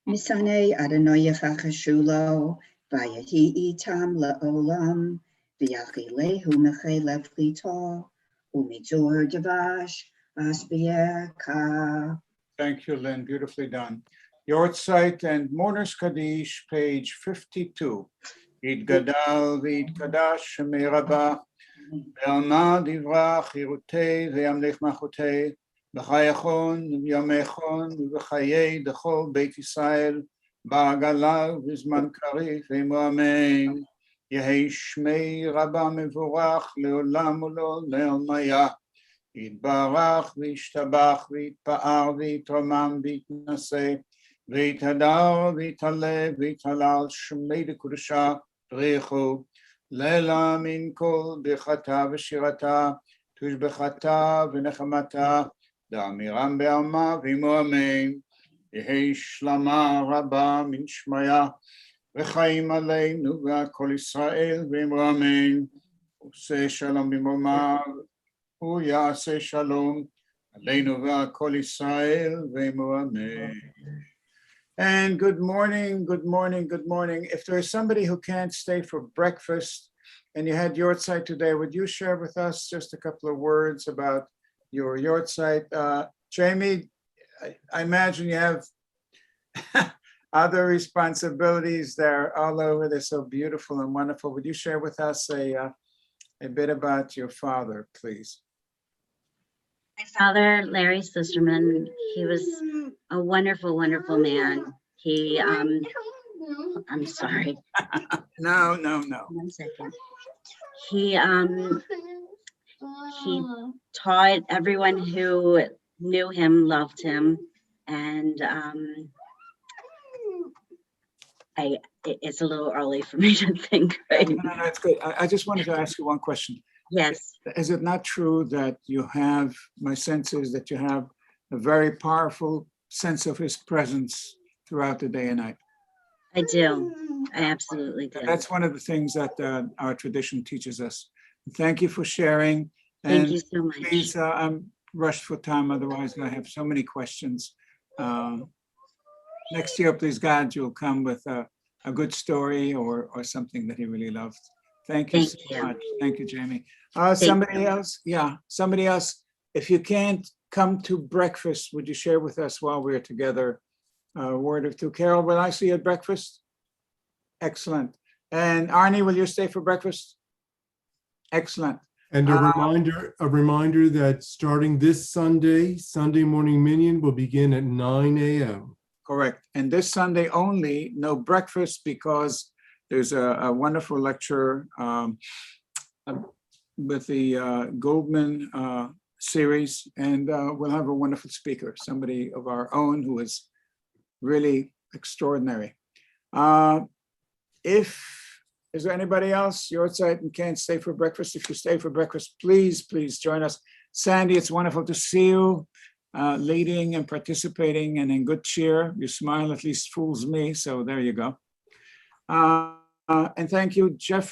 Misane Adonai Yachachashulo, Vayahi Itam Laolam, Vyachilehu Mechelev Lito, Umidzor Devash, Asbierka. Thank you, Lynn. Beautifully done. Yortzeit and Mourners Kaddish, page 52. Id Gadal Vid Kadash Meraba, Belna Divra Chirute, Veamlech Machute, Bechayachon, Yomechon, Vechaye, the whole Beit Israel, Bagala, Vizman Karif, Amen. Yehi Shmei Rabba Mevorach, Leolam Ulo, Leomaya. יתברך וישתבח ויתפאר ויתרומם ויתנשא ויתהדר ויתעלה ויתהלל שמי לקדושה בריחו לילה מן כל ברכתה ושירתה תושבחתה ונחמתה דאמירם בעלמה ועמו אמן יהי שלמה רבה מן שמיה וחיים עלינו ועל כל ישראל ועמו אמן עושה שלום במרומיו הוא יעשה שלום עלינו ועל כל ישראל ועמו אמן. And good morning, good morning, good morning. If there is somebody who can't stay for breakfast and you had Yortzeit today, would you share with us just a couple of words about your Yortzeit? Jamie, I imagine you have other responsibilities there all over. They're so beautiful and wonderful. Would you share with us a bit about your father, please? My father, Larry Sisterman, he was a wonderful, wonderful man. He, I'm sorry. No. 1 second. He taught everyone who knew him, loved him, and it's a little early for me to think. Right? No, it's good. I just wanted to ask you one question. Yes. Is it not true that you have, my sense is that you have a very powerful sense of his presence throughout the day and night? I do. I absolutely do. That's one of the things that our tradition teaches us. Thank you for sharing. Thank you so much. Please, I'm rushed for time, otherwise I have so many questions. Next year, please God, you'll come with a good story or something that he really loved. Thank you so much. Thank you, Jamie. Somebody else? Yeah, somebody else. If you can't come to breakfast, would you share with us while we're together a word or two? Carol, will I see you at breakfast? Excellent. And Arnie, will you stay for breakfast? Excellent. And a reminder that starting this Sunday, Sunday morning Minyan will begin at 9 a.m. Correct. And this Sunday only, no breakfast because there's a wonderful lecture with the Goldman series, and we'll have a wonderful speaker, somebody of our own who is really extraordinary. Is there anybody else Yortzeit and can't stay for breakfast? If you stay for breakfast, please join us. Sandy, it's wonderful to see you leading and participating and in good cheer. Your smile at least fools me, so there you go. And thank you, Jeff.